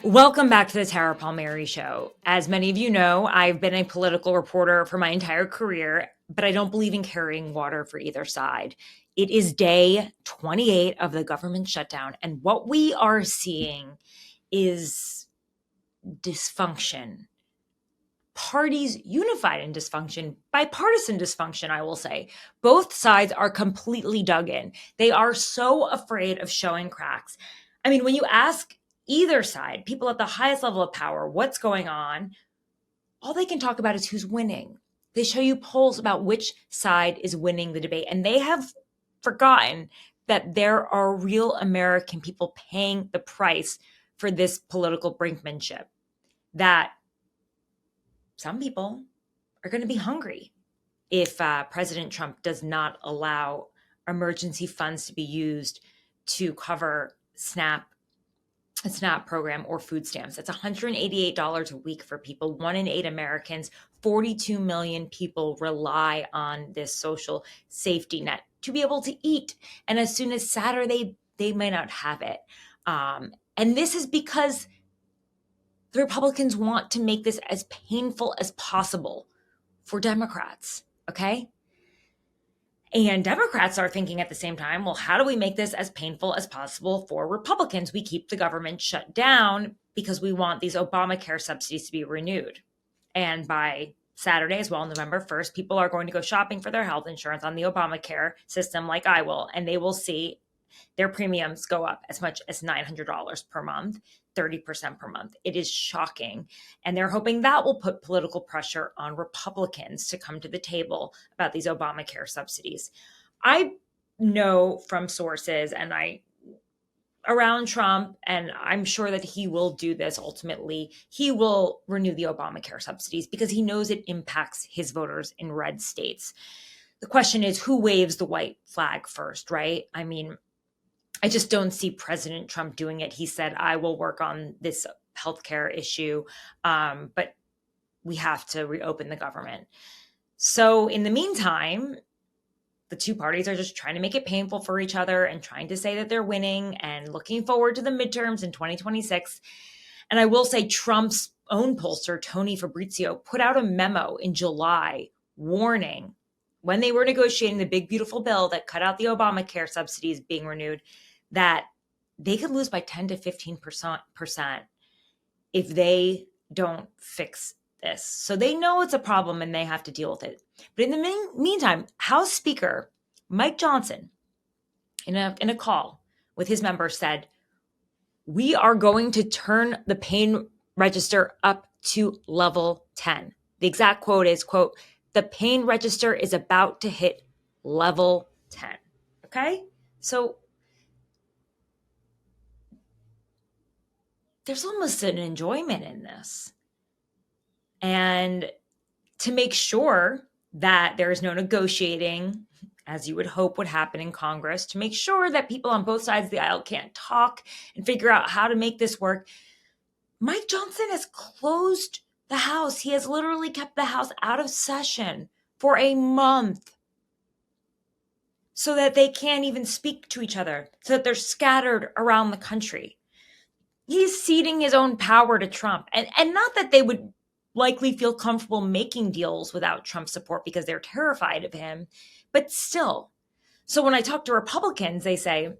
Welcome back to the Tara Palmeri Show. As many of you know, I've been a political reporter for my entire career, but I don't believe in carrying water for either side. It is day 28 of the government shutdown, and what we are seeing is dysfunction. Parties unified in dysfunction, bipartisan dysfunction, I will say. Both sides are completely dug in. They are so afraid of showing cracks. I mean, when you ask either side, people at the highest level of power, what's going on, all they can talk about is who's winning. They show you polls about which side is winning the debate, and they have forgotten that there are real American people paying the price for this political brinkmanship, that some people are going to be hungry if President Trump does not allow emergency funds to be used to cover a SNAP program or food stamps. That's $188 a week for people. 1 in 8 Americans, 42 million people rely on this social safety net to be able to eat. And as soon as Saturday, they may not have it. And this is because the Republicans want to make this as painful as possible for Democrats, okay? And Democrats are thinking at the same time, well, how do we make this as painful as possible for Republicans? We keep the government shut down because we want these Obamacare subsidies to be renewed. And by Saturday as well, November 1st, people are going to go shopping for their health insurance on the Obamacare system like I will, and they will see their premiums go up as much as $900 per month, 30% per month. It is shocking. And they're hoping that will put political pressure on Republicans to come to the table about these Obamacare subsidies. I know from sources around Trump, and I'm sure that he will do this ultimately, he will renew the Obamacare subsidies because he knows it impacts his voters in red states. The question is, who waves the white flag first, right? I mean, I just don't see President Trump doing it. He said, I will work on this healthcare issue, but we have to reopen the government. So in the meantime, the two parties are just trying to make it painful for each other and trying to say that they're winning and looking forward to the midterms in 2026. And I will say Trump's own pollster, Tony Fabrizio, put out a memo in July warning when they were negotiating the big, beautiful bill that cut out the Obamacare subsidies being renewed, that they could lose by 10 to 15% if they don't fix this. So they know it's a problem and they have to deal with it. But in the meantime, House Speaker Mike Johnson, in a call with his members, said, we are going to turn the pain register up to level 10. The exact quote is, quote, the pain register is about to hit level 10. Okay? So there's almost an enjoyment in this. And to make sure that there is no negotiating, as you would hope would happen in Congress, to make sure that people on both sides of the aisle can't talk and figure out how to make this work, Mike Johnson has closed the House. He has literally kept the House out of session for a month so that they can't even speak to each other, so that they're scattered around the country. He's ceding his own power to Trump. And not that they would likely feel comfortable making deals without Trump's support because they're terrified of him, but still. So when I talk to Republicans, they say,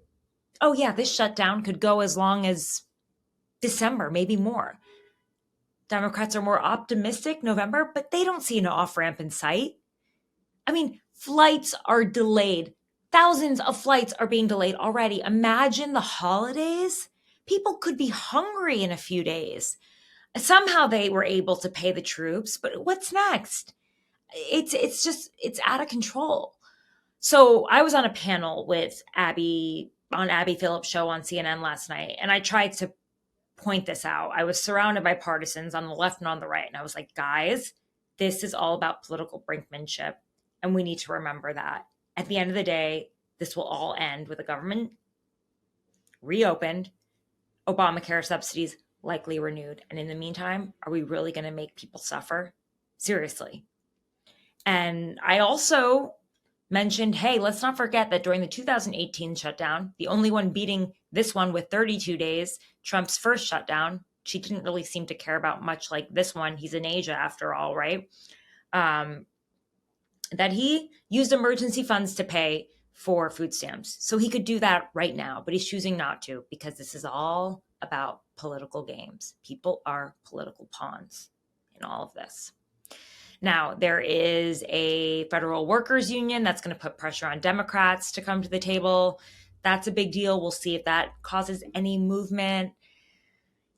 oh yeah, this shutdown could go as long as December, maybe more. Democrats are more optimistic, November, but they don't see an off-ramp in sight. I mean, flights are delayed. Thousands of flights are being delayed already. Imagine the holidays. People could be hungry in a few days. Somehow they were able to pay the troops, but what's next? It's out of control. So I was on a panel with Abby Phillip Show on CNN last night, and I tried to point this out. I was surrounded by partisans on the left and on the right, and I was like, guys, this is all about political brinkmanship, and we need to remember that. At the end of the day, this will all end with the government reopened, Obamacare subsidies likely renewed. And in the meantime, are we really going to make people suffer? Seriously. And I also mentioned, hey, let's not forget that during the 2018 shutdown, the only one beating this one with 32 days, Trump's first shutdown, she didn't really seem to care about much like this one. He's in Asia after all, right? That he used emergency funds to pay for food stamps. So he could do that right now, but he's choosing not to because this is all about political games. People are political pawns in all of this. Now, there is a federal workers union that's going to put pressure on Democrats to come to the table. That's a big deal. We'll see if that causes any movement.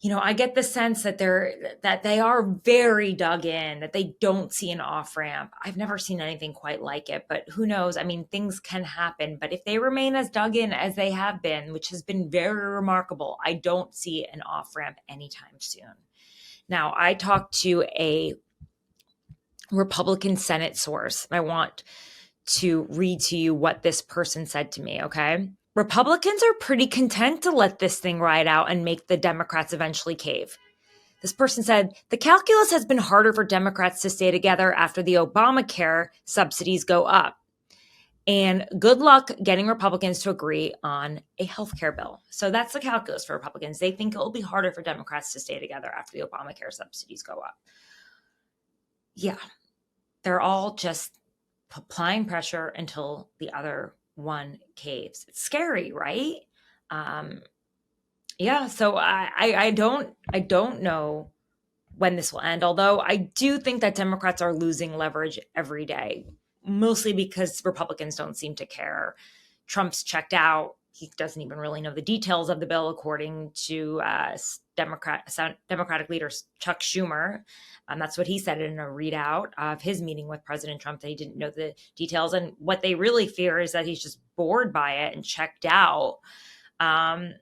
I get the sense that they are very dug in, that they don't see an off-ramp. I've never seen anything quite like it, but who knows? I mean, things can happen. But if they remain as dug in as they have been, which has been very remarkable, I don't see an off-ramp anytime soon. Now, I talked to a Republican Senate source. I want to read to you what this person said to me, okay? Republicans are pretty content to let this thing ride out and make the Democrats eventually cave. This person said, the calculus has been harder for Democrats to stay together after the Obamacare subsidies go up. And good luck getting Republicans to agree on a healthcare bill. So that's the calculus for Republicans. They think it will be harder for Democrats to stay together after the Obamacare subsidies go up. Yeah, they're all just applying pressure until the other one caves. It's scary, right? So I don't know when this will end, although I do think that Democrats are losing leverage every day, mostly because Republicans don't seem to care. Trump's checked out. He doesn't even really know the details of the bill, according to Democratic leader Chuck Schumer. That's what he said in a readout of his meeting with President Trump, that he didn't know the details. And what they really fear is that he's just bored by it and checked out. And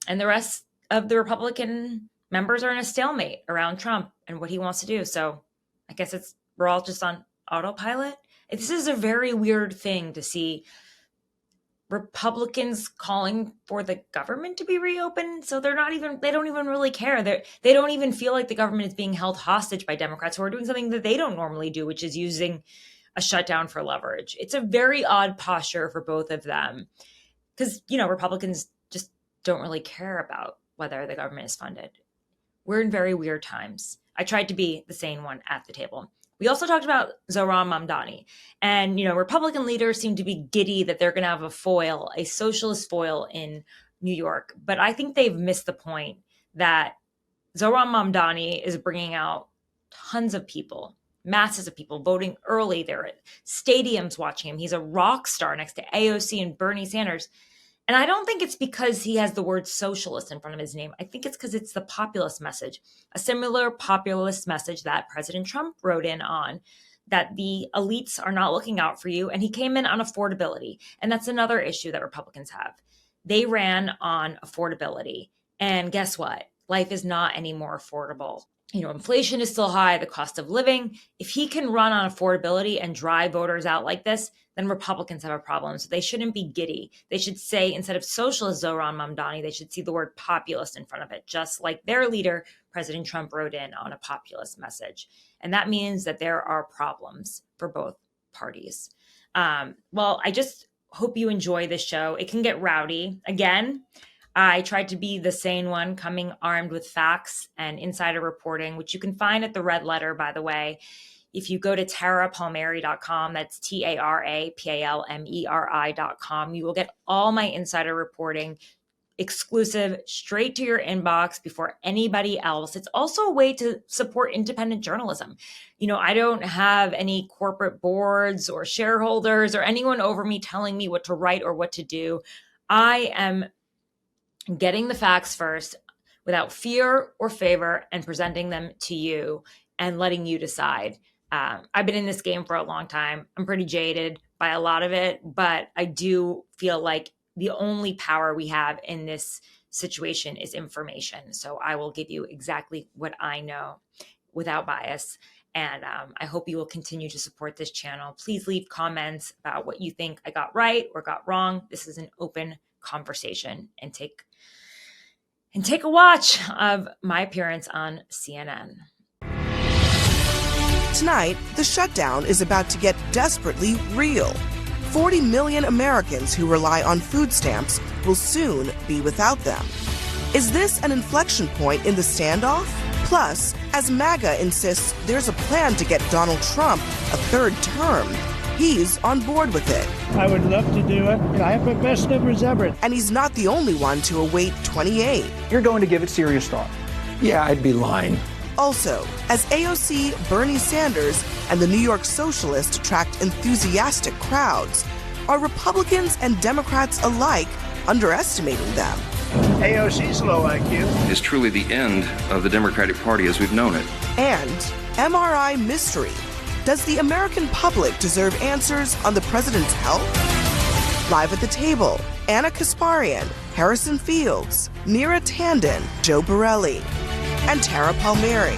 the rest of the Republican members are in a stalemate around Trump and what he wants to do. So I guess we're all just on autopilot. This is a very weird thing to see Republicans calling for the government to be reopened. So they don't even really care. They don't even feel like the government is being held hostage by Democrats who are doing something that they don't normally do, which is using a shutdown for leverage. It's a very odd posture for both of them because, Republicans just don't really care about whether the government is funded. We're in very weird times. I tried to be the sane one at the table. We also talked about Zohran Mamdani. And, Republican leaders seem to be giddy that they're going to have a socialist foil in New York. But I think they've missed the point that Zohran Mamdani is bringing out tons of people, masses of people voting early. They're at stadiums watching him. He's a rock star next to AOC and Bernie Sanders. And I don't think it's because he has the word socialist in front of his name. I think it's because it's the populist message, a similar populist message that President Trump wrote in on, that the elites are not looking out for you. And he came in on affordability. And that's another issue that Republicans have. They ran on affordability. And guess what? Life is not any more affordable. Inflation is still high, the cost of living. If he can run on affordability and drive voters out like this, then Republicans have a problem. So they shouldn't be giddy. They should say, instead of socialist Zohran Mamdani, they should see the word populist in front of it, just like their leader, President Trump, wrote in on a populist message. And that means that there are problems for both parties. Well, I just hope you enjoy this show. It can get rowdy. Again, I tried to be the sane one, coming armed with facts and insider reporting, which you can find at the Red Letter, by the way. If you go to tarapalmeri.com, that's TARAPALMERI.com, you will get all my insider reporting exclusive straight to your inbox before anybody else. It's also a way to support independent journalism. I don't have any corporate boards or shareholders or anyone over me telling me what to write or what to do. I am getting the facts first without fear or favor and presenting them to you and letting you decide. I've been in this game for a long time. I'm pretty jaded by a lot of it, but I do feel like the only power we have in this situation is information. So I will give you exactly what I know without bias. And I hope you will continue to support this channel. Please leave comments about what you think I got right or got wrong. This is an open conversation, and take a watch of my appearance on CNN. Tonight, the shutdown is about to get desperately real. 40 million Americans who rely on food stamps will soon be without them. Is this an inflection point in the standoff? Plus, as MAGA insists there's a plan to get Donald Trump a third term, he's on board with it. I would love to do it. I have my best numbers ever. And he's not the only one to await 28. You're going to give it serious thought. Yeah, I'd be lying. Also, as AOC, Bernie Sanders, and the New York Socialist attract enthusiastic crowds, are Republicans and Democrats alike underestimating them? AOC's low IQ. Is truly the end of the Democratic Party as we've known it. And MRI mystery. Does the American public deserve answers on the president's health? Live at the table, Anna Kasparian, Harrison Fields, Neera Tanden, Joe Borelli, and Tara Palmeri.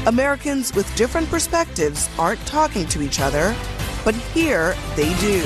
Americans with different perspectives aren't talking to each other, but here they do.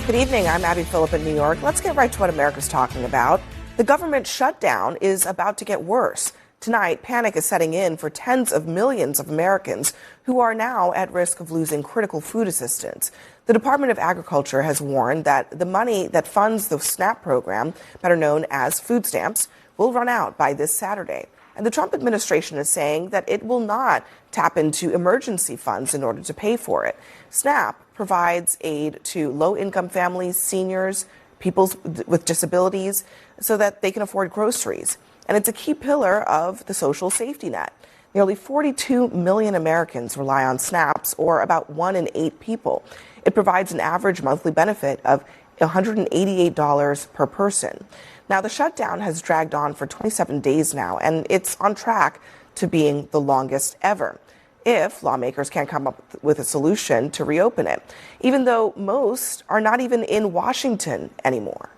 Good evening, I'm Abby Phillip in New York. Let's get right to what America's talking about. The government shutdown is about to get worse. Tonight, panic is setting in for tens of millions of Americans who are now at risk of losing critical food assistance. The Department of Agriculture has warned that the money that funds the SNAP program, better known as food stamps, will run out by this Saturday. And the Trump administration is saying that it will not tap into emergency funds in order to pay for it. SNAP provides aid to low-income families, seniors, people with disabilities, so that they can afford groceries. And it's a key pillar of the social safety net. Nearly 42 million Americans rely on SNAPs, or about 1 in 8 people. It provides an average monthly benefit of $188 per person. Now, the shutdown has dragged on for 27 days now, and it's on track to being the longest ever, if lawmakers can't come up with a solution to reopen it, even though most are not even in Washington anymore.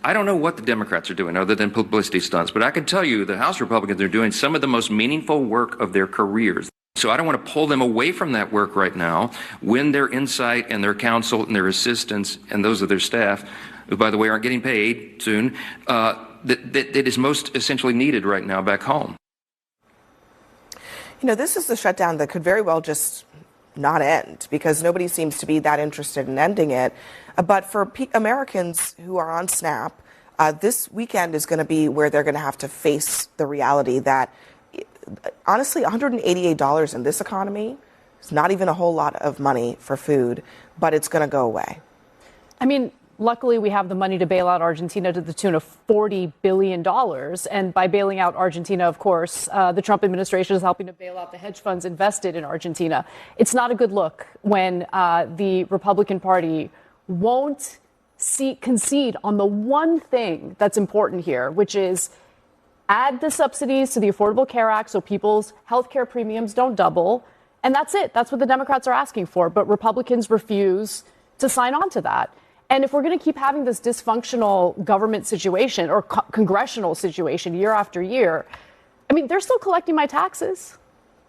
I don't know what the Democrats are doing other than publicity stunts, but I can tell you the House Republicans are doing some of the most meaningful work of their careers. So I don't want to pull them away from that work right now when their insight and their counsel and their assistants and those of their staff, who, by the way, aren't getting paid soon, that is most essentially needed right now back home. You know, this is the shutdown that could very well just not end because nobody seems to be that interested in ending it. But for Americans who are on SNAP, this weekend is going to be where they're going to have to face the reality that, honestly, $188 in this economy is not even a whole lot of money for food, but it's going to go away. I mean, luckily, we have the money to bail out Argentina to the tune of $40 billion. And by bailing out Argentina, of course, the Trump administration is helping to bail out the hedge funds invested in Argentina. It's not a good look when the Republican Party won't concede on the one thing that's important here, which is add the subsidies to the Affordable Care Act so people's health care premiums don't double. And that's it. That's what the Democrats are asking for. But Republicans refuse to sign on to that. And if we're going to keep having this dysfunctional government situation or congressional situation year after year, I mean, they're still collecting my taxes.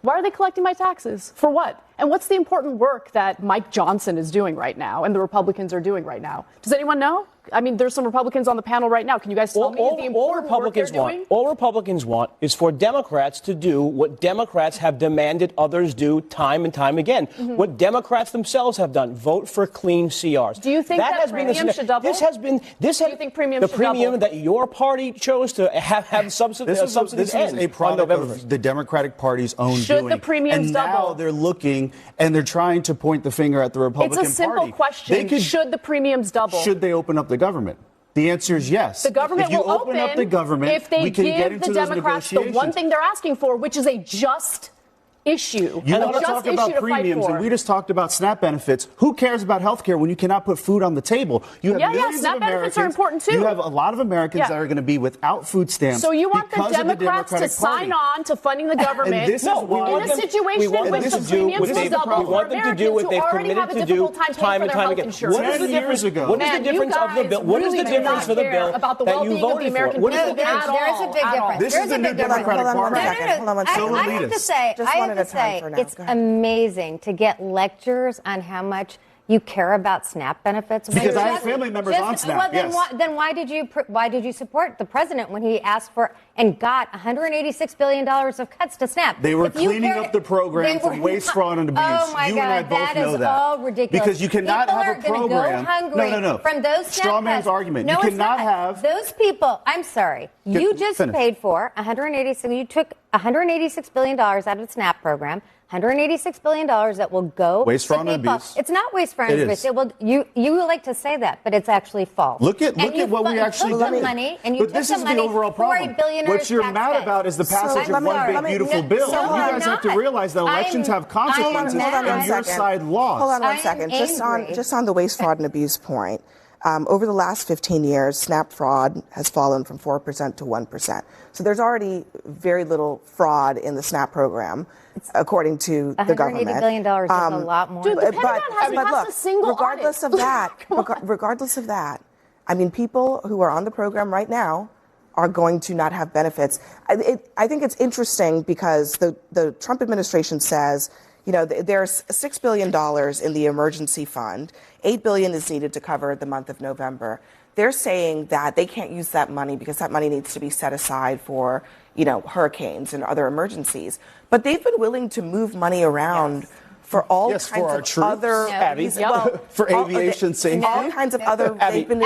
Why are they collecting my taxes? For what? And what's the important work that Mike Johnson is doing right now and the Republicans are doing right now? Does anyone know? I mean, there's some Republicans on the panel right now. Can you guys tell me the important work they're doing? All Republicans want is for Democrats to do what Democrats have demanded others do time and time again. Mm-hmm. What Democrats themselves have done, vote for clean CRs. Do you think that premium should double? Do you think premium should double? The premium that your party chose to have subsidies This is a product of the Democratic Party's own doing. Should the premiums double? And now they're looking and they're trying to point the finger at the Republican Party. It's a simple question. Should the premiums double? Should they open up the government? The answer is yes. The government will open up the government if they we can get give into the Democrats the one thing they're asking for, which is a just issue. You want to talk about premiums, and we just talked about SNAP benefits. Who cares about health care when you cannot put food on the table? You have millions SNAP of Americans, benefits are important too. You have a lot of Americans that are going to be without food stamps. So you want the Democrats to sign on to funding the government in a situation in which the premiums will double for Americans who already have a difficult time paying for their health insurance. What is the difference? What is the difference of the bill? What is the difference for the bill that you voted for? What is the difference? There is a big difference. This is the new Democratic Party. I have to say, it's amazing to get lectures on how much You care about SNAP benefits? Because I have family members on SNAP. Well, then why did you support the president when he asked for and got $186 billion of cuts to SNAP? They were cleaning up the program from waste, fraud, and abuse. Oh my you and I God, both that know is that. all ridiculous. Because you cannot people have a program. Go hungry No. From those SNAP straw man's cuts. argument. No, you it's cannot not. have those people. I'm sorry. You just paid for 186. You took $186 billion out of the SNAP program. $186 billion that will go waste, fraud, to and people. abuse. It's not waste, fraud, and abuse. It will. You like to say that, but it's actually false. Look at what we actually took the money, and you but took this the is money the overall problem. What you're mad about is the passage of one big beautiful bill. No, you guys have to realize that elections have consequences, and your side lost. Hold on one second. Just on the waste, fraud, and abuse point. Over the last 15 years, SNAP fraud has fallen from 4% to 1%. So there's already very little fraud in the SNAP program, according to the government. $180 billion is a lot more. Dude, the Pentagon hasn't passed a single regardless audit. Regardless of that, I mean, people who are on the program right now are going to not have benefits. I think it's interesting because the Trump administration says, there's $6 billion in the emergency fund. $8 billion is needed to cover the month of November. They're saying that they can't use that money because that money needs to be set aside for, hurricanes and other emergencies. But they've been willing to move money around for all kinds for our of troops, other Abby, for aviation safety. All kinds of other. They've been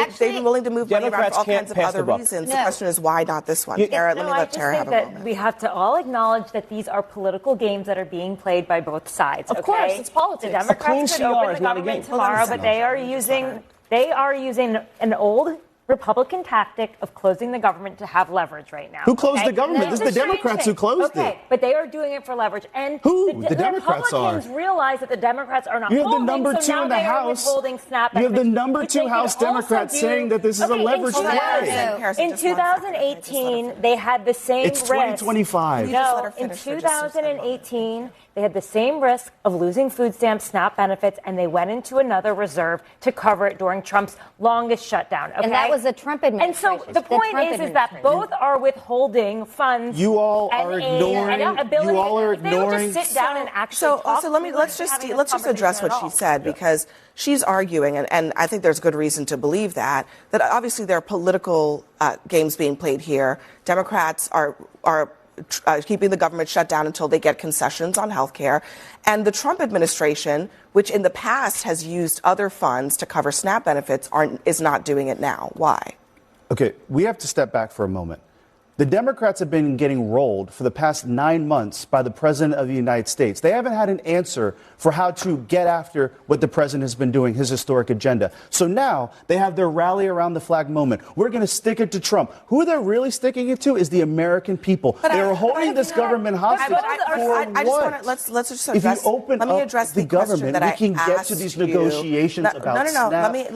willing to move money around for all kinds of other reasons. The question is, why not this one? Tara, let me let Tara have a moment. We have to all acknowledge that these are political games that are being played by both sides. Of course, it's politics. The Democrats could open the government tomorrow, but they are using an old Republican tactic of closing the government to have leverage right now. Who closed the government? This is the Democrats who closed it. Okay, but they are doing it for leverage. And the Democrats Republicans realize that the Democrats are not You have holding, the number so two now in the they are House. withholding SNAP You have the benefits, number which two they could House also Democrats do- saying that this is a leverage play. In 2018, they had the same It's risk. 2025. No, in 2018, they had the same risk of losing food stamps, SNAP benefits, and they went into another reserve to cover it during Trump's longest shutdown. Okay? And that was the Trump administration. And so the point is that both are withholding funds. You all are ignoring. You all are If they would ignoring. just sit down and actually talk let's just address what she said, because she's arguing, and I think there's good reason to believe that obviously there are political games being played here. Democrats are keeping the government shut down until they get concessions on health care. And the Trump administration, which in the past has used other funds to cover SNAP benefits, is not doing it now. Why? Okay, we have to step back for a moment. The Democrats have been getting rolled for the past 9 months by the President of the United States. They haven't had an answer for how to get after what the President has been doing, his historic agenda. So now they have their rally around the flag moment. We're going to stick it to Trump. Who they're really sticking it to is the American people. They're holding this government hostage for what? Let's just address. If you open let me up address the government, we can get to these negotiations about SNAP.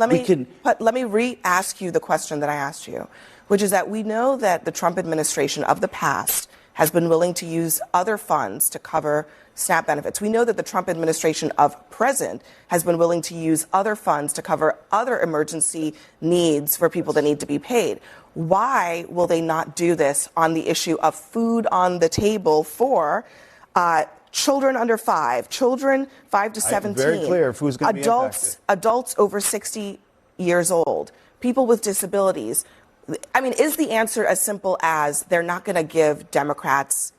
Let me re-ask you the question that I asked you, which is that we know that the Trump administration of the past has been willing to use other funds to cover SNAP benefits. We know that the Trump administration of present has been willing to use other funds to cover other emergency needs for people that need to be paid. Why will they not do this on the issue of food on the table for children under 5, children 5 to 17, very clear of who's going to be impacted. Adults over 60 years old, people with disabilities? I mean, is the answer as simple as they're not going to give Democrats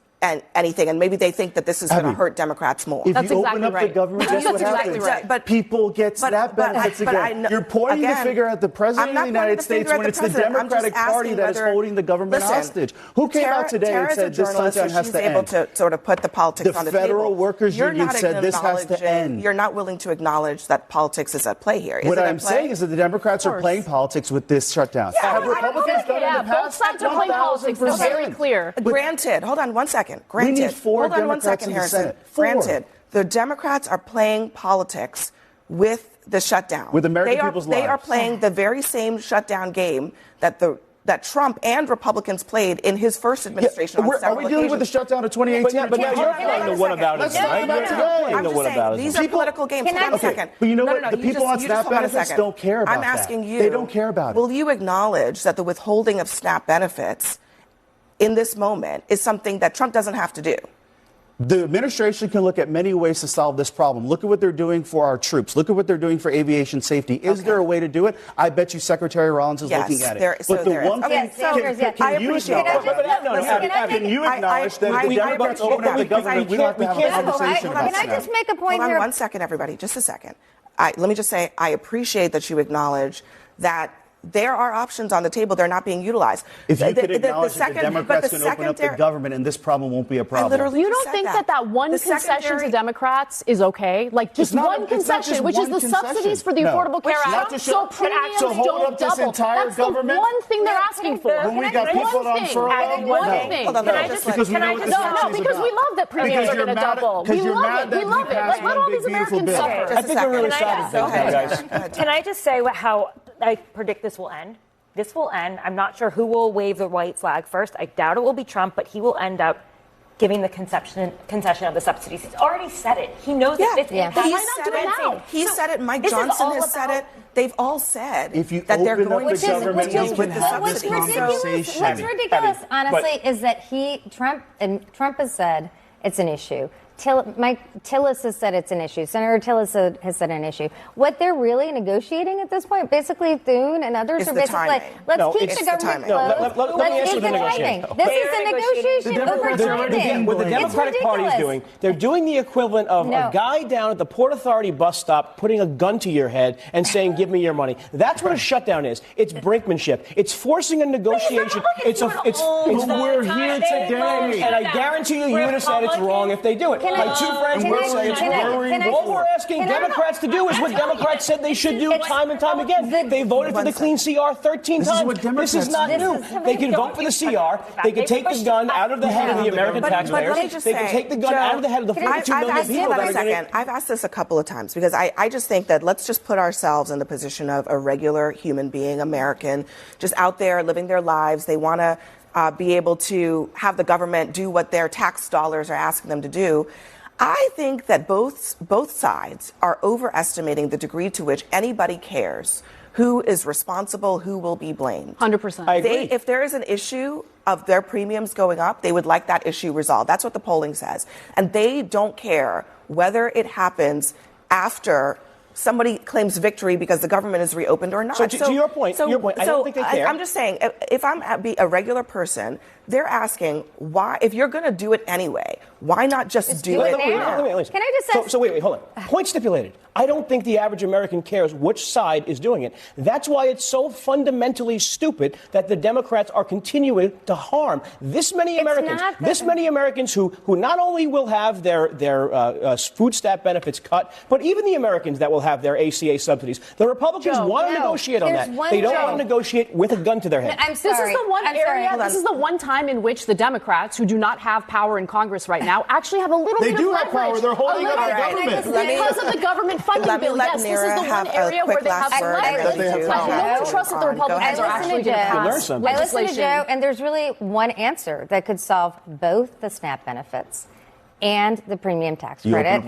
anything, and maybe they think that this is going to hurt Democrats more? If you open up the government, guess what happens? But people get SNAP benefits again. You're pointing the finger at the President of the United States when it's the Democratic Party that is holding the government hostage. Who came out today and said this shutdown has to end? She's able to sort of put the politics on the table. The Federal Workers Union said this has to end. You're not willing to acknowledge that politics is at play here. What I'm saying is that the Democrats are playing politics with this shutdown. Have Republicans done it in the past? Both sides are playing politics. It's very clear. Granted, hold on one second. We need 4 Democrats in the Senate. Granted, the Democrats are playing politics with the shutdown. With American people's lives. They are playing the very same shutdown game that Trump and Republicans played in his first administration. Are we dealing with the shutdown of 2018? But now you're playing the whataboutism, right? You're playing the whataboutism. These are political games. Hold on a second. But you know what? The people on SNAP benefits don't care about that. I'm asking you. They don't care about it. Will you acknowledge that the withholding of SNAP benefits in this moment is something that Trump doesn't have to do? The administration can look at many ways to solve this problem. Look at what they're doing for our troops. Look at what they're doing for aviation safety. Is there a way to do it? I bet you Secretary Rollins is looking at it. But the one thing, can you acknowledge that if the Democrats open up the government, we don't have to have a conversation about that? Can I just make a point here? Hold on 1 second, everybody. Just a second. Let me just say, I appreciate that you acknowledge that there are options on the table. They're not being utilized. If you could acknowledge that the Democrats can open up the government and this problem won't be a problem. You don't think that one concession to Democrats is okay? Like just one concession, which is the subsidies for the Affordable Care Act, so premiums don't double. That's the one thing they're asking for. When we got people on furlough, one thing. Because we love that premiums are going to double. We love it. We love it. Like, let all these Americans suffer. I think they're really sad. Can I just say how I predict this will end? This will end. I'm not sure who will wave the white flag first. I doubt it will be Trump, but he will end up giving the concession of the subsidies. He's already said it. He knows that it's now. He said it. Mike Johnson has said it. They've all said that they're going to government, you can have this conversation. What's ridiculous, honestly, is that Trump has said it's an issue. Mike Tillis has said it's an issue. Senator Tillis has said an issue. What they're really negotiating at this point, basically Thune and others are basically let's keep the government closed. Let's keep the timing. This is a negotiation over timing. What the Democratic Party is doing, they're doing the equivalent of a guy down at the Port Authority bus stop putting a gun to your head and saying, give me your money. That's what a shutdown is. It's brinkmanship. It's forcing a negotiation. We're here today. And I guarantee you would have said it's wrong if they do it. My two friends will say it's worrying. All we're asking Democrats to do is what Democrats said they should do time and time again. They voted for the clean CR 13 times. This is not new. They can vote for the CR. They can take the gun out of the head of the American taxpayers. They can take the gun out of the head of the 42 million people that are going to... I've asked this a couple of times because I just think that let's just put ourselves in the position of a regular human being, American, just out there living their lives. They want to be able to have the government do what their tax dollars are asking them to do. I think that both sides are overestimating the degree to which anybody cares who is responsible, who will be blamed. 100%. I agree. If there is an issue of their premiums going up, they would like that issue resolved. That's what the polling says. And they don't care whether it happens after somebody claims victory because the government is reopened or not. So to your point, I don't think they care. I'm just saying, if I'm a regular person, they're asking why, if you're going to do it anyway, why not just do it now? Can I just say... So wait, hold on. Point stipulated. I don't think the average American cares which side is doing it. That's why it's so fundamentally stupid that the Democrats are continuing to harm this many Americans who not only will have their food stamp benefits cut, but even the Americans that will have their ACA subsidies. The Republicans want to negotiate on that. They don't want to negotiate with a gun to their head. I'm sorry. This is the one time in which the Democrats, who do not have power in Congress right now, actually have a little bit of leverage. They do have power. They're holding up our government. Because of the government funding bill. Yes, this is the one area where they have leverage. No one trusts that the Republicans are actually going to pass legislation. I listen to Joe, and there's really one answer that could solve both the SNAP benefits and the premium tax credit.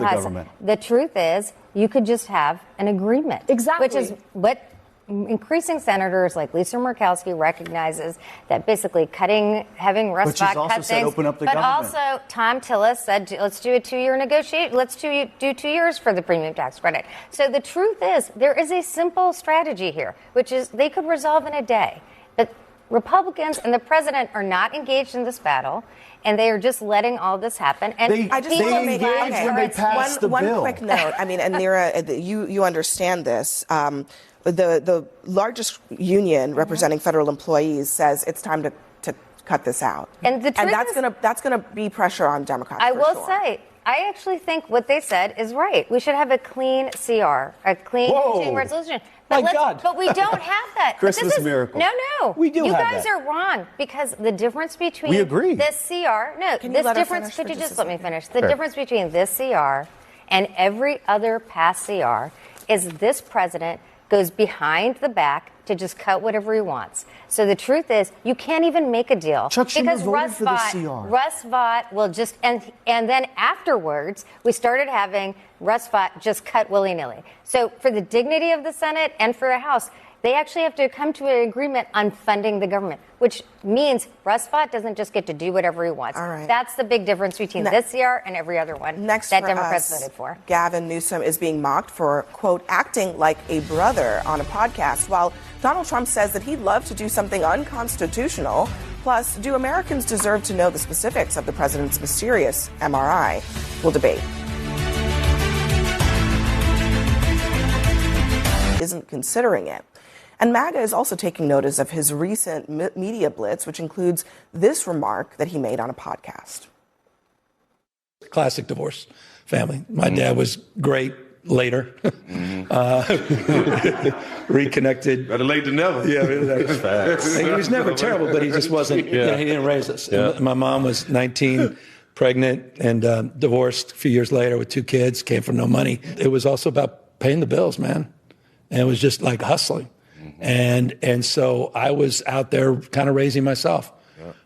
The truth is, you could just have an agreement. Exactly. Which is what increasing senators like Lisa Murkowski recognizes, that basically having Russ Vought cut things. But also, Tom Tillis said, let's do a 2-year negotiation. Let's do 2 years for the premium tax credit. So the truth is, there is a simple strategy here, which is they could resolve in a day. But Republicans and the president are not engaged in this battle, and they are just letting all this happen. And they engage when they pass the bill. One quick note. I mean, and Neera, you understand this. The largest union representing federal employees says it's time to cut this out. And that's gonna be pressure on Democrats. I will say, I actually think what they said is right. We should have a clean CR, a clean resolution. But we don't have that. Christmas miracle. No. We do you have guys that. are wrong, because the difference between we agree. this CR, could you just let me finish? The difference between this CR and every other past CR is this president goes behind the back to just cut whatever he wants. So the truth is, you can't even make a deal because Russ Vought will just and then afterwards we started having Russ Vought just cut willy-nilly. So for the dignity of the Senate and for a House, They actually have to come to an agreement on funding the government, which means Russ Vought doesn't just get to do whatever he wants. All right. That's the big difference between this year and every other one that Democrats voted for. Gavin Newsom is being mocked for, quote, acting like a brother on a podcast, while Donald Trump says that he'd love to do something unconstitutional. Plus, do Americans deserve to know the specifics of the president's mysterious MRI? We'll debate. Isn't considering it. And MAGA is also taking notice of his recent media blitz, which includes this remark that he made on a podcast. Classic divorce family. My dad was great later. Reconnected. Better late than never. Yeah, that's facts. He was never terrible, but he just wasn't, he didn't raise us. Yeah. My mom was 19, pregnant, and divorced a few years later with 2 kids, came from no money. It was also about paying the bills, man. And it was just like hustling. And so I was out there kind of raising myself,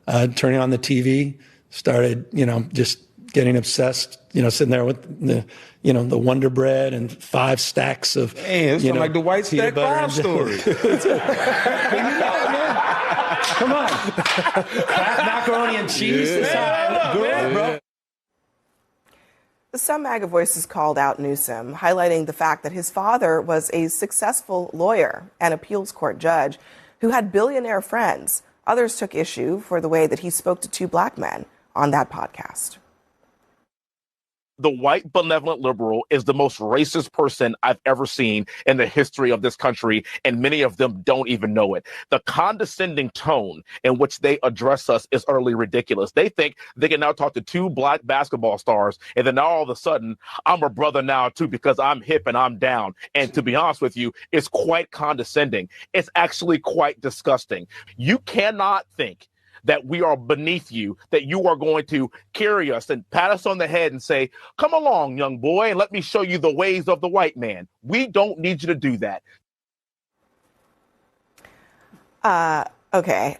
turning on the TV, started, just getting obsessed, sitting there with the Wonder Bread and 5 stacks of, it's like the White Stack Farm story. Come on. Macaroni and cheese. Bro. Some MAGA voices called out Newsom, highlighting the fact that his father was a successful lawyer and appeals court judge who had billionaire friends. Others took issue for the way that he spoke to 2 black men on that podcast. The white benevolent liberal is the most racist person I've ever seen in the history of this country, and many of them don't even know it. The condescending tone in which they address us is utterly ridiculous. They think they can now talk to 2 black basketball stars, and then all of a sudden, I'm a brother now too because I'm hip and I'm down. And to be honest with you, it's quite condescending. It's actually quite disgusting. You cannot think that we are beneath you, that you are going to carry us and pat us on the head and say, come along, young boy, and let me show you the ways of the white man. We don't need you to do that. Okay.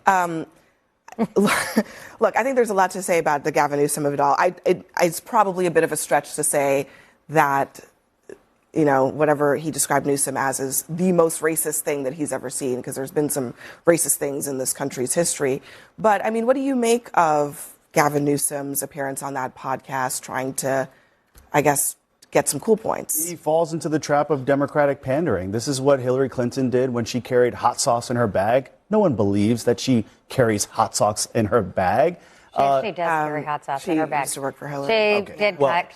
Look, I think there's a lot to say about the Gavin Newsom of it all. It's probably a bit of a stretch to say that, whatever he described Newsom as is the most racist thing that he's ever seen, because there's been some racist things in this country's history. But, what do you make of Gavin Newsom's appearance on that podcast, trying to, get some cool points? He falls into the trap of Democratic pandering. This is what Hillary Clinton did when she carried hot sauce in her bag. No one believes that she carries hot sauce in her bag. She actually does carry hot sauce in her bag. She used to work for Hillary.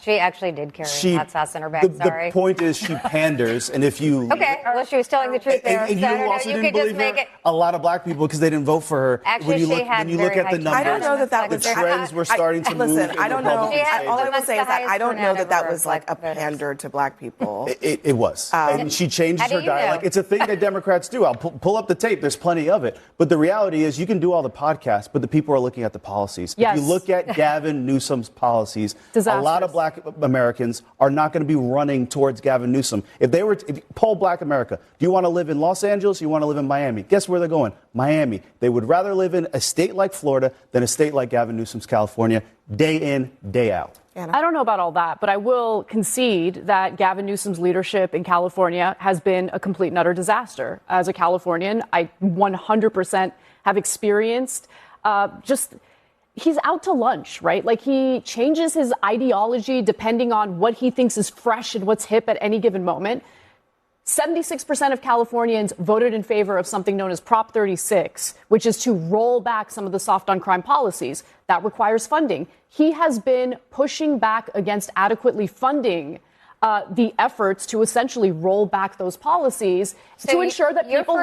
She actually did carry hot sauce in her bag. The point is she panders, and if you... Okay, well, she was telling the truth there. And you also didn't believe her? A lot of black people, because they didn't vote for her. Actually, when you look at the numbers, I don't know that was... The trends were starting to move. Listen, I don't know. All I will say is that I don't know that was like a pander to black people. It was. And she changes her dialect. It's a thing that Democrats do. I'll pull up the tape. There's plenty of it. But the reality is you can do all the podcasts, but the people are looking at the policies. Yes. If you look at Gavin Newsom's policies, a lot of black Americans are not going to be running towards Gavin Newsom. If you poll black America, do you want to live in Los Angeles or you want to live in Miami? Guess where they're going? Miami. They would rather live in a state like Florida than a state like Gavin Newsom's California, day in, day out. I don't know about all that, but I will concede that Gavin Newsom's leadership in California has been a complete and utter disaster. As a Californian, I 100% have experienced he's out to lunch, right? Like, he changes his ideology depending on what he thinks is fresh and what's hip at any given moment. 76% of Californians voted in favor of something known as Prop 36, which is to roll back some of the soft on crime policies. That requires funding. He has been pushing back against adequately funding the efforts to essentially roll back those policies to ensure that people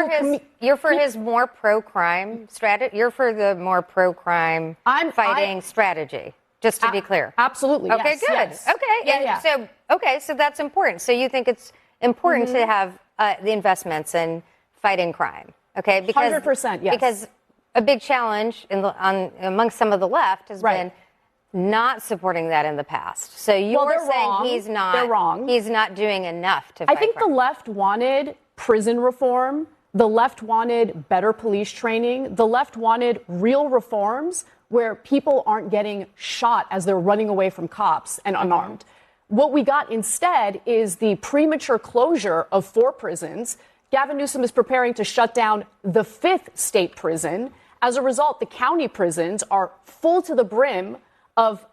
you're for his more pro-crime strategy. You're for the more pro-crime fighting strategy. Just to be clear. Absolutely. Okay. Yes, good. yes. Okay. So that's important. So you think it's important to have the investments in fighting crime. Okay. Because 100%. Yes. Because a big challenge amongst some of the left has been not supporting that in the past. So you're saying he's not. They're wrong. He's not doing enough to fight I think crime. the left wanted prison reform. The left wanted better police training. The left wanted real reforms where people aren't getting shot as they're running away from cops and unarmed. What we got instead is the premature closure of 4 prisons, Gavin Newsom is preparing to shut down the 5th state prison. As a result, the county prisons are full to the brim of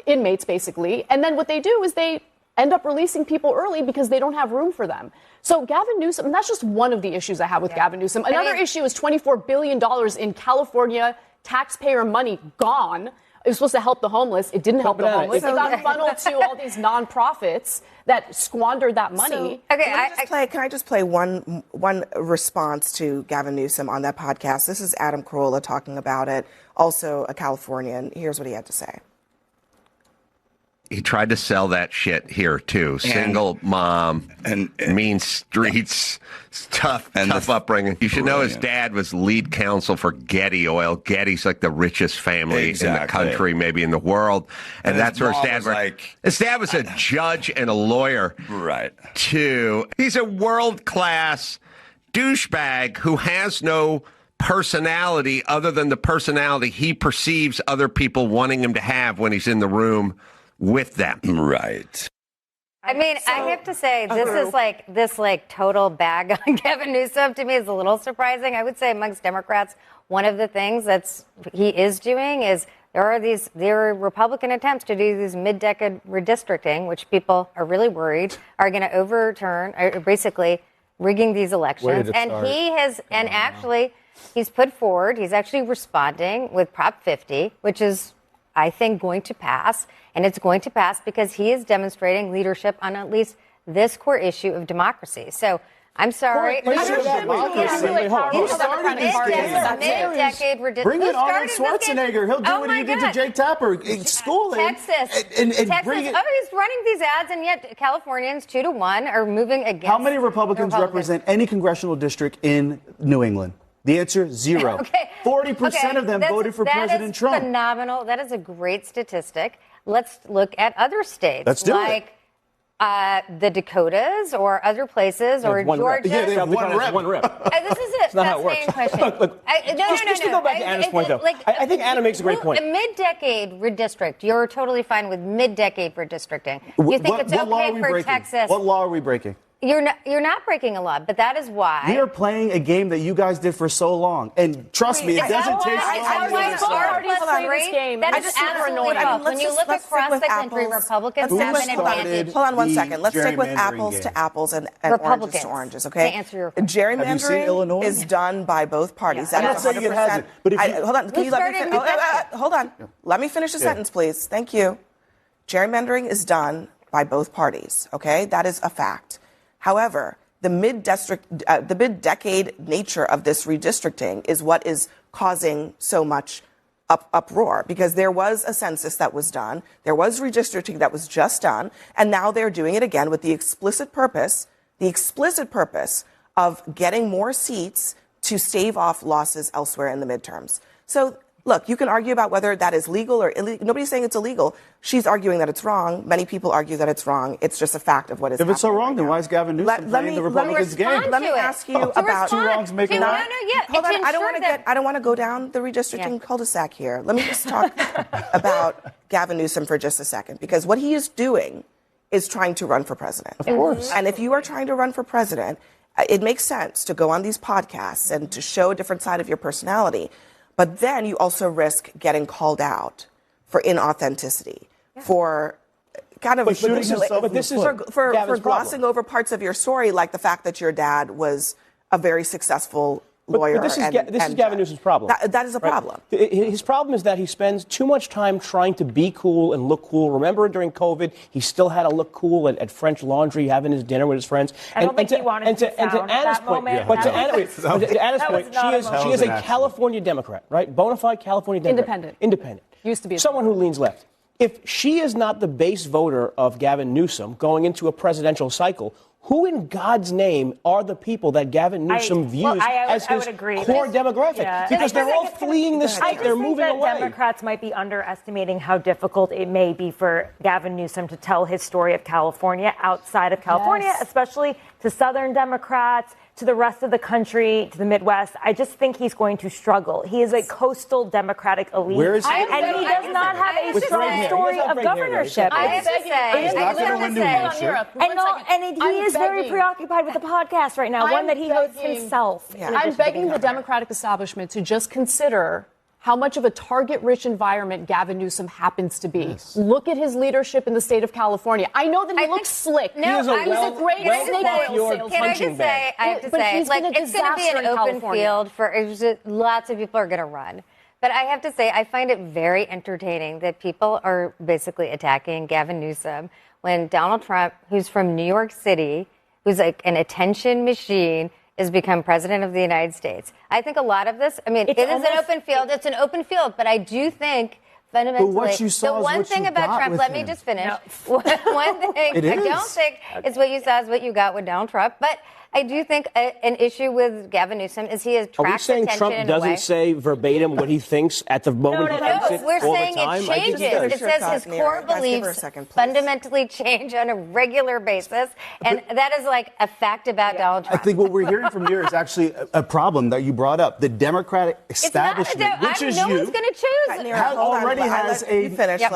inmates, basically. And then what they do is they end up releasing people early because they don't have room for them. So Gavin Newsom, and that's just one of the issues I have with Gavin Newsom. Another issue is $24 billion in California taxpayer money gone. It was supposed to help the homeless. It didn't help the homeless. It got funneled to all these nonprofits that squandered that money. So, can I just play one response to Gavin Newsom on that podcast? This is Adam Carolla talking about it, also a Californian. Here's what he had to say. He tried to sell that shit here too. Single mom and mean streets, tough upbringing. You should know his dad was lead counsel for Getty Oil. Getty's like the richest family in the country, maybe in the world, and that's where his dad was. His dad was a judge and a lawyer, right? Too. He's a world-class douchebag who has no personality other than the personality he perceives other people wanting him to have when he's in the room with them. Right. I mean, I have to say, this total bag on Gavin Newsom to me is a little surprising. I would say amongst Democrats, one of the things he is doing is there are Republican attempts to do these mid-decade redistricting, which people are really worried are going to overturn, basically rigging these elections. And he's put forward, he's actually responding with Prop 50, which is, I think, going to pass. And it's going to pass because he is demonstrating leadership on at least this core issue of democracy. So I'm sorry. Bring it on Schwarzenegger. He'll do what he did to Jake Tapper. School him. Texas. He's running these ads, and yet Californians 2-1 are moving against. How many Republicans represent any congressional district in New England? The answer, 0. 40% of them voted for President Trump. Phenomenal. That is a great statistic. Let's look at other states. Let's do it. The Dakotas or other places or Georgia. Yeah, they have one rep. This is a fascinating question. Just to go back to Anna's point, though, I think Anna makes a great point. A mid-decade redistrict, you're totally fine with mid-decade redistricting. You think it's okay for Texas? What law are we breaking? You're not breaking a law, but that is why. We are playing a game that you guys did for so long. And trust me, it doesn't take long. That is super annoying. When you look across the country, Republicans have an advantage. Hold on 1 second. Let's stick with apples to apples and oranges to oranges, okay? To answer your question. Gerrymandering is done by both parties. I'm not saying it hasn't. But hold on. Can you let me finish? Hold on. Let me finish the sentence, please. Thank you. Gerrymandering is done by both parties, okay? That is a fact. However, the mid-decade nature of this redistricting is what is causing so much uproar, because there was a census that was done, there was redistricting that was just done, and now they're doing it again with the explicit purpose of getting more seats to stave off losses elsewhere in the midterms. So, look, you can argue about whether that is legal or illegal. Nobody's saying it's illegal. She's arguing that it's wrong. Many people argue that it's wrong. It's just a fact of what is happening. If it's so wrong, then why is Gavin Newsom playing the Republicans' game? Let me ask you about two wrongs make a right. Hold on. I don't want to go down the redistricting cul-de-sac here. Let me just talk about Gavin Newsom for just a second, because what he is doing is trying to run for president. Of course. And if you are trying to run for president, it makes sense to go on these podcasts and to show a different side of your personality. But then you also risk getting called out for inauthenticity, for kind of for glossing over parts of your story, like the fact that your dad was a very successful lawyer. But this is Gavin Newsom's problem. That is a problem. His problem is that he spends too much time trying to be cool and look cool. Remember, during COVID, he still had to look cool at French Laundry, having his dinner with his friends. I don't think he wanted to sound at that moment. But to Anna's point, she is a California Democrat, right? Bona fide California Democrat. Independent. Used to be. Someone who leans left. If she is not the base voter of Gavin Newsom going into a presidential cycle, who in God's name are the people that Gavin Newsom views as his core demographic? Yeah. Because they're all fleeing the state. They're moving away. Democrats might be underestimating how difficult it may be for Gavin Newsom to tell his story of California outside of California, especially to Southern Democrats, to the rest of the country, to the Midwest, I just think he's going to struggle. He is a coastal Democratic elite. Where is he? And he does not have a strong story of governorship. I have to say, he's not going to win New Hampshire. And he is very preoccupied with the podcast right now, one that he hosts himself. Yeah. I'm begging the Democratic establishment to just consider how much of a target-rich environment Gavin Newsom happens to be. Yes. Look at his leadership in the state of California. I know that he looks slick. No, he's a great snake oil salesman. Can I just say, I have to say, it's going to be an open field for lots of people are going to run. But I have to say, I find it very entertaining that people are basically attacking Gavin Newsom when Donald Trump, who's from New York City, who's like an attention machine, has become president of the United States. I think a lot of this, it is an open field. It's an open field, but I do think fundamentally, but what you saw the one is what thing you about got Trump, with let me him. just finish. No. One thing I don't think is what you saw is what you got with Donald Trump, but I do think an issue with Gavin Newsom is he attracts attention. Are we saying Trump doesn't say verbatim what he thinks at the moment he thinks it we're all saying the time? it changes. It says his core beliefs fundamentally change on a regular basis, and that is like a fact about Donald Trump. I think what we're hearing from here is actually a problem that you brought up. The Democratic establishment, which is no you, one's going to choose.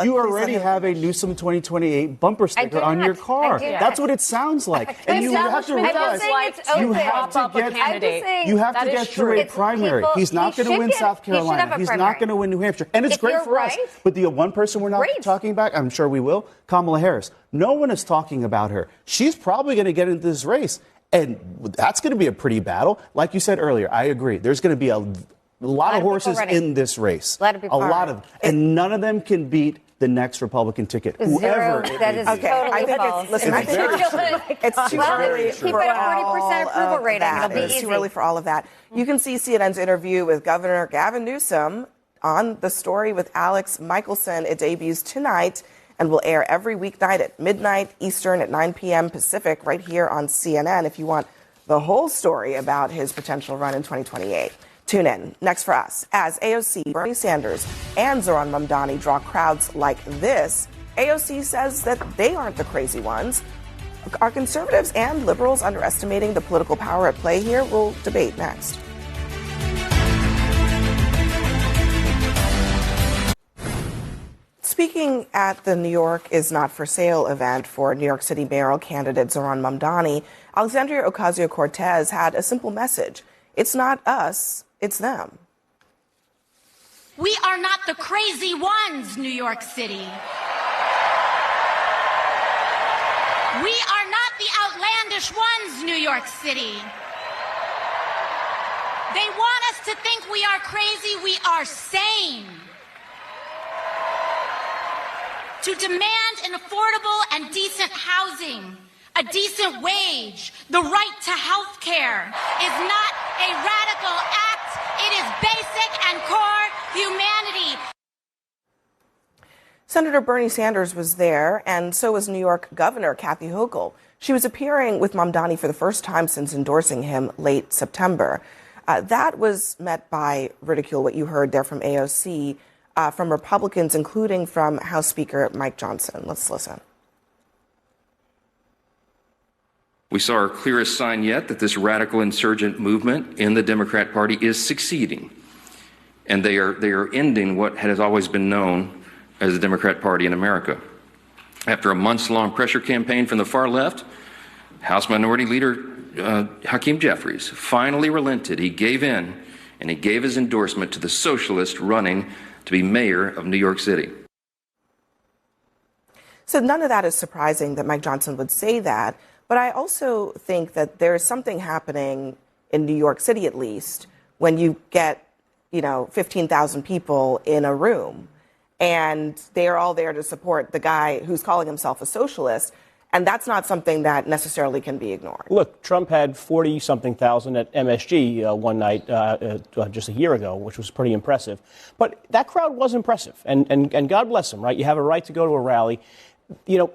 You already have a Newsom 2028 bumper sticker on your car. That's what it sounds like. And you have to realize you have to get through a primary. He's not going to win South Carolina. He's not going to win New Hampshire. And it's great for us. But the one person we're not talking about, I'm sure we will, Kamala Harris. No one is talking about her. She's probably going to get into this race. And that's going to be a pretty battle. Like you said earlier, I agree. There's going to be a lot of horses in this race. A lot of them. And none of them can beat the next Republican ticket. Whoever that is totally false. It's too early keep it at 40% approval rating. It'll be easy. It's too early for all of that. You can see CNN's interview with Governor Gavin Newsom on The Story with Alex Michelson. It debuts tonight and will air every weeknight at midnight Eastern at 9 p.m. Pacific right here on CNN if you want the whole story about his potential run in 2028. Tune in. Next for us, as AOC, Bernie Sanders, and Zohran Mamdani draw crowds like this, AOC says that they aren't the crazy ones. Are conservatives and liberals underestimating the political power at play here? We'll debate next. Speaking at the New York is Not for Sale event for New York City mayoral candidate Zohran Mamdani, Alexandria Ocasio-Cortez had a simple message. It's not us, it's them. We are not the crazy ones, New York City. We are not the outlandish ones, New York City. They want us to think we are crazy. We are sane. To demand an affordable and decent housing, a decent wage, the right to health care is not a radical act. It is basic and core humanity. Senator Bernie Sanders was there, and so was New York Governor Kathy Hochul. She was appearing with Mamdani for the first time since endorsing him late September. That was met by ridicule, what you heard there from AOC, from Republicans, including from House Speaker Mike Johnson. Let's listen. We saw our clearest sign yet that this radical insurgent movement in the Democrat Party is succeeding. And they are ending what has always been known as the Democrat Party in America. After a months-long pressure campaign from the far left, House Minority Leader Hakeem Jeffries finally relented. He gave in, and he gave his endorsement to the Socialist running to be mayor of New York City. So none of that is surprising that Mike Johnson would say that. But I also think that there's something happening in New York City, at least, when you get, 15,000 people in a room and they're all there to support the guy who's calling himself a socialist. And that's not something that necessarily can be ignored. Look, Trump had 40-something thousand at MSG one night just a year ago, which was pretty impressive. But that crowd was impressive. And God bless him, right? You have a right to go to a rally.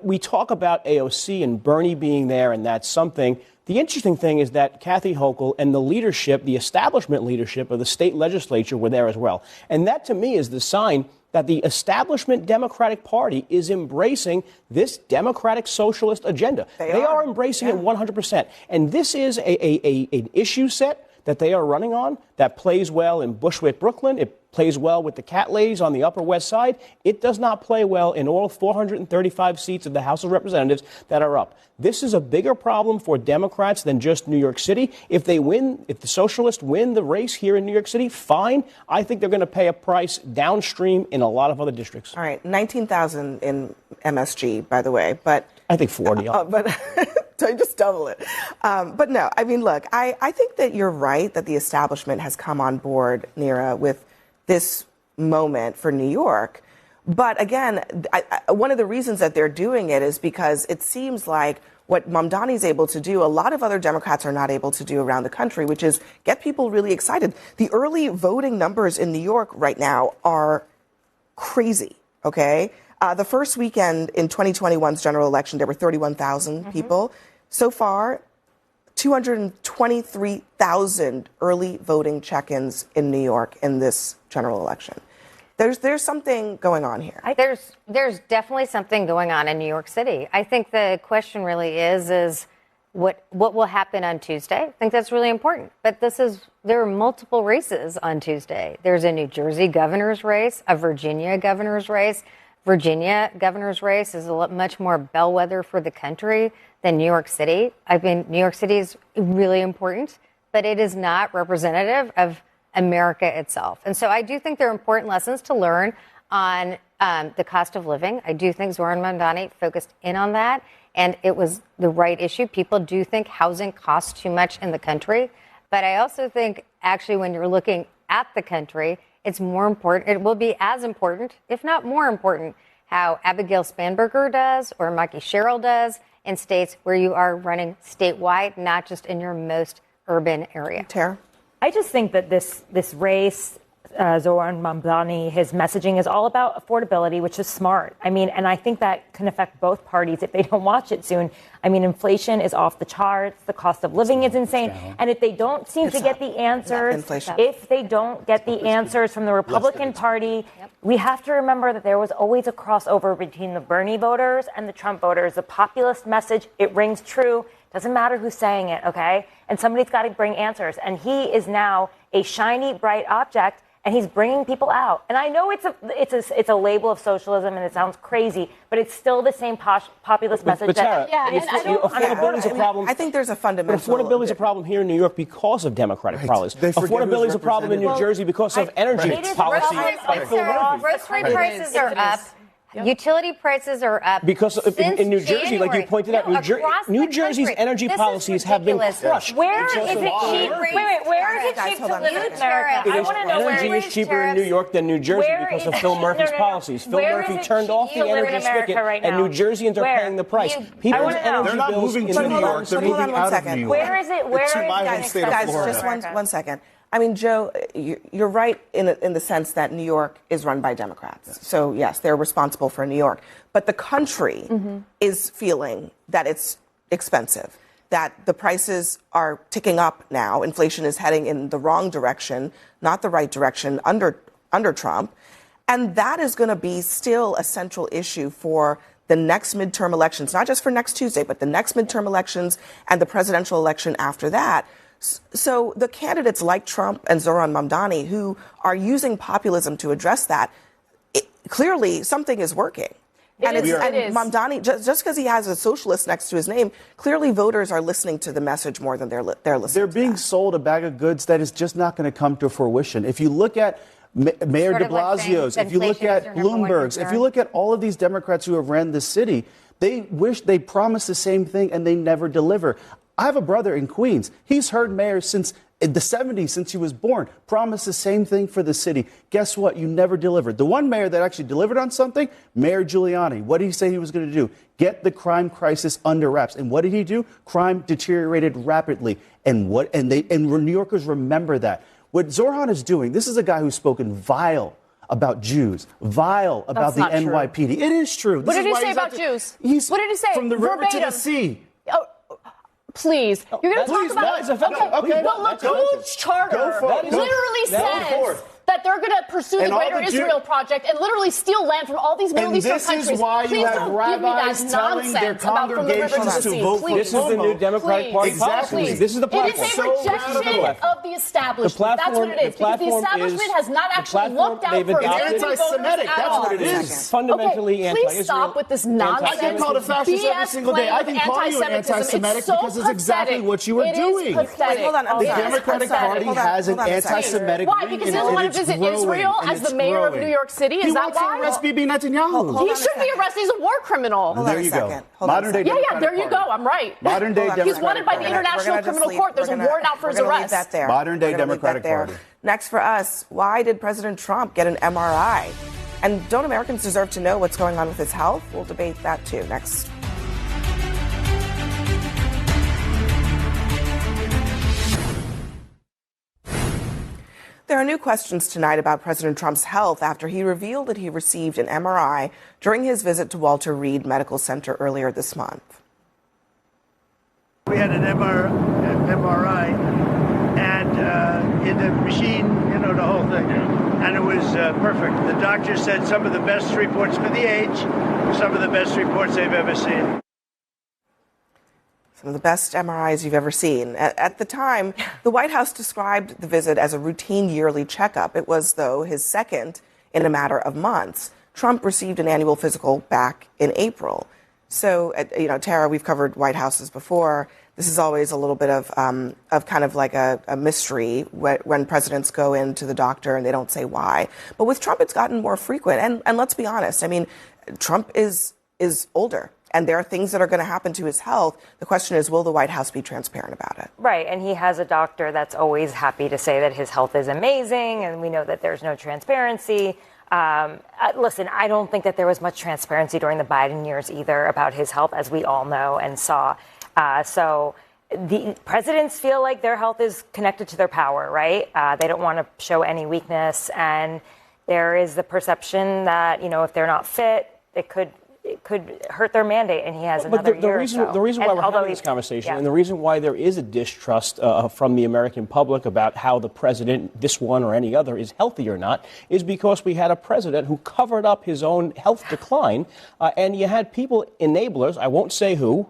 we talk about AOC and Bernie being there, and that's something. The interesting thing is that Kathy Hochul and the leadership, the establishment leadership of the state legislature were there as well. And that, to me, is the sign that the establishment Democratic Party is embracing this democratic socialist agenda. They are embracing it 100%. And this is an issue set that they are running on that plays well in Bushwick, Brooklyn. It plays well with the cat ladies on the Upper West Side. It does not play well in all 435 seats of the House of Representatives that are up. This is a bigger problem for Democrats than just New York City. If they win, if the socialists win the race here in New York City, fine. I think they're going to pay a price downstream in a lot of other districts. All right, 19,000 in MSG, by the way, but I think 40. But so just double it. But no, I mean, look, I think that you're right that the establishment has come on board, Neera, with this moment for New York. But again, one of the reasons that they're doing it is because it seems like what Mamdani is able to do, a lot of other Democrats are not able to do around the country, which is get people really excited. The early voting numbers in New York right now are crazy, okay? The first weekend in 2021's general election, there were 31,000 people. So far, 223,000 early voting check-ins in New York in this general election. There's something going on here. There's definitely something going on in New York City. I think the question really is what will happen on Tuesday? I think that's really important. But there are multiple races on Tuesday. There's a New Jersey governor's race, a Virginia governor's race. Virginia governor's race is much more bellwether for the country than New York City. I mean, New York City is really important, but it is not representative of America itself. And so I do think there are important lessons to learn on the cost of living. I do think Zohran Mamdani focused in on that, and it was the right issue. People do think housing costs too much in the country. But I also think, actually, when you're looking at the country, it's more important. It will be as important, if not more important, how Abigail Spanberger does or Mikey Sherrill does in states where you are running statewide, not just in your most urban area. Tara? I just think that this race, Zohran Mamdani, his messaging is all about affordability, which is smart. I mean, and I think that can affect both parties if they don't watch it soon. I mean, inflation is off the charts. The cost of living is insane. And if they don't seem to get the answers, from the Republican Party, we have to remember that there was always a crossover between the Bernie voters and the Trump voters. The populist message, it rings true. Doesn't matter who's saying it, okay? And somebody's got to bring answers. And he is now a shiny, bright object, and he's bringing people out. And I know it's a label of socialism, and it sounds crazy, but it's still the same populist message. But Tara, affordability is a problem. I think there's a fundamental. But affordability is a problem here in New York because of Democratic policies. Affordability is a problem in New Jersey because of energy policy. Grocery prices are up. Utility prices are up. Because in New Jersey, like you pointed out, New Jersey's energy policies have been crushed. Where is it cheap? Wait, where is it cheap to live in America? I want to know where energy is cheaper in New York than New Jersey because of Phil Murphy's policies. Phil Murphy turned off the energy spigot, and New Jerseyans are paying the price. People's energy bills in New York, they're moving out of New York. Where is it? Guys, just one second. I mean, Joe, you're right in the sense that New York is run by Democrats. Yes. So, yes, they're responsible for New York. But the country is feeling that it's expensive, that the prices are ticking up now. Inflation is heading in the wrong direction, not the right direction under Trump. And that is going to be still a central issue for the next midterm elections, not just for next Tuesday, but the next midterm elections and the presidential election after that. So the candidates like Trump and Zohran Mamdani, who are using populism to address that, clearly something is working. And Mamdani, just because he has a socialist next to his name, clearly voters are listening to the message more than they're listening. They're being sold a bag of goods that is just not going to come to fruition. If you look at Mayor de Blasio's, if you look at Bloomberg's, if you look at all of these Democrats who have ran the city, they promise the same thing and they never deliver. I have a brother in Queens. He's heard mayors since the 70s, since he was born, promise the same thing for the city. Guess what? You never delivered. The one mayor that actually delivered on something, Mayor Giuliani. What did he say he was going to do? Get the crime crisis under wraps. And what did he do? Crime deteriorated rapidly. And New Yorkers remember that. What Zohran is doing, this is a guy who's spoken vile about Jews, vile about the NYPD. It is true. What did he say about Jews? What did he say? From the river to the sea. Oh, please. You're going to talk about... Okay. But Hochul's charter literally says that they're going to pursue the Greater Israel Project and literally steal land from all these Middle Eastern countries. This is why you have rabbis telling their congregations to vote for This is the new Democratic Party Exactly. policy. This is the platform. It is a rejection of the establishment. That's what it is. Because the establishment has not actually looked out for anti-Semitic. That's what it is. Fundamentally anti-Israel. Please stop with this nonsense. I get called a fascist every single day. I can call you an anti-Semitic because it's exactly what you are doing. Wait, hold on. The Democratic Party has an anti-Semitic why? Because he doesn't want to visit Israel as the mayor of New York City? Is that why? He wants to arrest Bibi Netanyahu. He should be arrested. He's a war criminal. There you go. Modern day Democratic there you go. I'm right. Modern day Democratic He's wanted by the International Criminal Court. There's a warrant out for his arrest. Modern day Democratic Party. Next for us, why did President Trump get an MRI? And don't Americans deserve to know what's going on with his health? We'll debate that too next. There are new questions tonight about President Trump's health after he revealed that he received an MRI during his visit to Walter Reed Medical Center earlier this month. We had an MRI, and in the machine, the whole thing, and it was perfect. The doctor said some of the best reports for the age, some of the best reports they've ever seen. Some of the best MRIs you've ever seen. At the time, the White House described the visit as a routine yearly checkup. It was, though, his second in a matter of months. Trump received an annual physical back in April. So, Tara, we've covered White Houses before. This is always a little bit of kind of like a mystery when presidents go into the doctor and they don't say why. But with Trump, it's gotten more frequent. And let's be honest. I mean, Trump is older. And there are things that are going to happen to his health. The question is, will the White House be transparent about it? Right. And he has a doctor that's always happy to say that his health is amazing. And we know that there's no transparency. Listen, I don't think that there was much transparency during the Biden years either about his health, as we all know and saw. So the presidents feel like their health is connected to their power, right? They don't want to show any weakness. And there is the perception that, if they're not fit, it could hurt their mandate, and he has another year or so. The reason why we're having this conversation, and the reason why there is a distrust from the American public about how the president, this one or any other, is healthy or not, is because we had a president who covered up his own health decline, and you had people, enablers, I won't say who.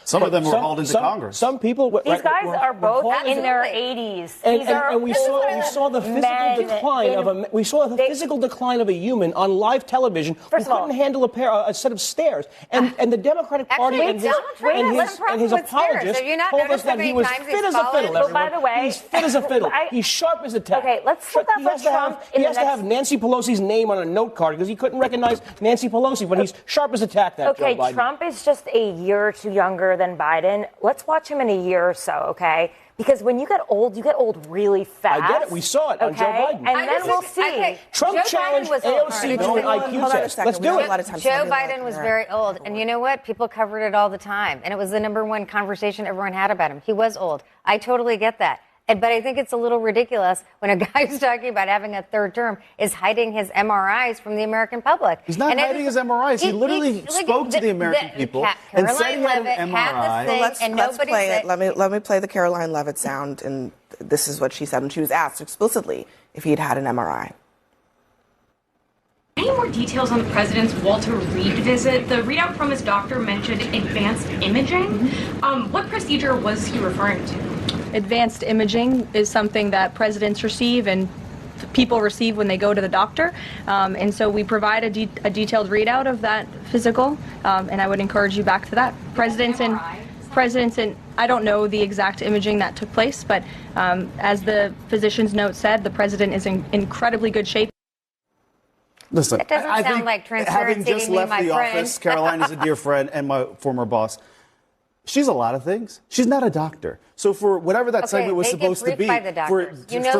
Some of them were hauled into Congress. Some people. These guys are both in their 80s. And we saw the physical decline of physical decline of a human on live television who couldn't handle a set of stairs. And the Democratic Party and his apologists told us that he was fit as a fiddle. But by the way, he's fit as a fiddle. He's sharp as a tack. Okay, let's flip that for Trump. He has to have Nancy Pelosi's name on a note card because he couldn't recognize Nancy Pelosi, but he's sharp as a tack. That Joe Biden. Okay, Trump is just a year or two younger than Biden. Let's watch him in a year or so, okay? Because when you get old really fast. I get it. We saw it on Joe Biden. And then we'll see. Okay. Trump challenged AOC to an IQ test. Let's do it. Joe Biden was very old. And you know what? People covered it all the time. And it was the number one conversation everyone had about him. He was old. I totally get that. But I think it's a little ridiculous when a guy who's talking about having a third term is hiding his MRIs from the American public. He's not hiding his MRIs. He literally spoke to the American people and said he had an MRI. Let's play it. Let me play the Caroline Levitt sound. And this is what she said when she was asked explicitly if he'd had an MRI. Any more details on the president's Walter Reed visit? The readout from his doctor mentioned advanced imaging. What procedure was he referring to? Advanced imaging is something that presidents receive and people receive when they go to the doctor. And so we provide a detailed readout of that physical, and I would encourage you back to that. Presidents and I don't know the exact imaging that took place, but as the physician's note said, the president is in incredibly good shape. Listen, it doesn't sound like transparency. Having just left the office, Caroline is a dear friend and my former boss. She's a lot of things. She's not a doctor. So for whatever that segment was supposed to be, for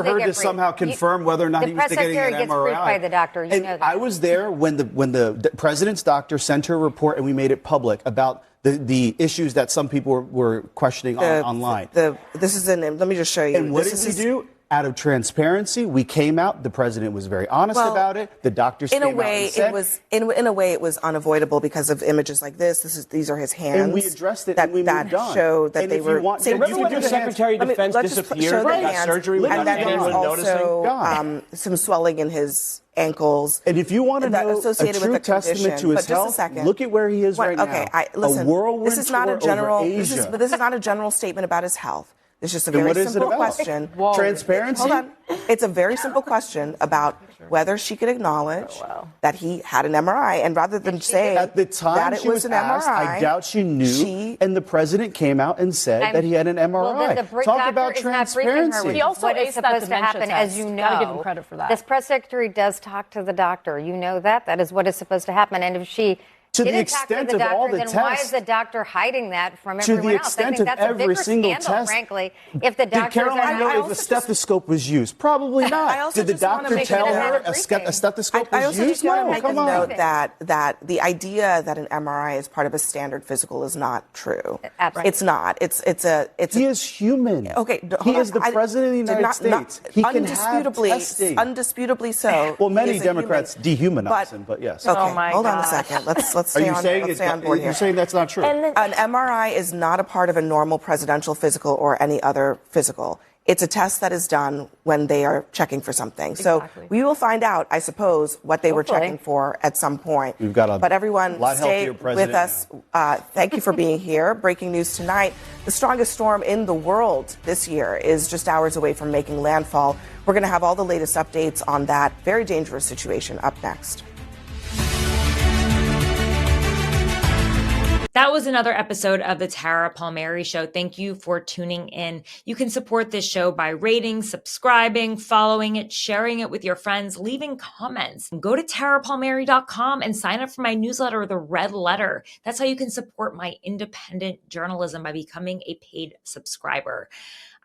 her to somehow confirm whether or not he was getting an MRI. By the doctor. And I was there when the president's doctor sent her a report and we made it public about the issues that some people were questioning online. This is let me just show you. And what did he do? Out of transparency, we came out. The president was very honest about it. The doctors came out and said, in a way, it was unavoidable because of images like this. These are his hands. And we addressed it that, and we that moved on. showed that and they were. Remember when the Secretary of Defense disappeared and got surgery? And then there was also some swelling in his ankles. And if you want to know associated a true with testament to his health, look at where he is right now. Listen, a whirlwind this is not a general. over Asia. This is not a general statement about his health. It's just a very simple question. Transparency? Hold on. It's a very simple question about whether she could acknowledge that he had an MRI. And rather than say at the time that it was an asked, MRI, I doubt she knew. And the president came out and said that he had an MRI. Well, the Talk about transparency. He also what is supposed to happen, as you know. Gotta give him credit for that. This press secretary does talk to the doctor. You know that. That is what is supposed to happen. And if she didn't talk to the doctor, then why is the doctor hiding that from everyone else? I think that's a bigger scandal, frankly. If the doctor did Caroline know if a stethoscope was used? Probably not. Did the doctor tell her a stethoscope was used? I also just want to make a Come on. note that the idea that an MRI is part of a standard physical is not true. Absolutely. It's not. He is human. Okay, he is the president of the United States. He can have testing. Undisputably so. Well, many Democrats dehumanize him, but yes. Okay, hold on a second. Let's stay on board here. You're saying that's not true? An MRI is not a part of a normal presidential physical or any other physical. It's a test that is done when they are checking for something. Exactly. So we will find out, I suppose, what they were checking for at some point. We've got but everyone, stay with us. Thank you for being here. Breaking news tonight. The strongest storm in the world this year is just hours away from making landfall. We're going to have all the latest updates on that very dangerous situation up next. That was another episode of the Tara Palmeri Show. Thank you for tuning in. You can support this show by rating, subscribing, following it, sharing it with your friends, leaving comments. Go to tarapalmeri.com and sign up for my newsletter, The Red Letter. That's how you can support my independent journalism by becoming a paid subscriber.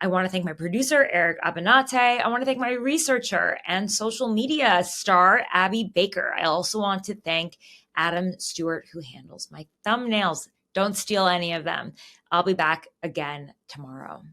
I want to thank my producer, Eric Abinate. I want to thank my researcher and social media star, Abby Baker. I also want to thank Adam Stewart, who handles my thumbnails. Don't steal any of them. I'll be back again tomorrow.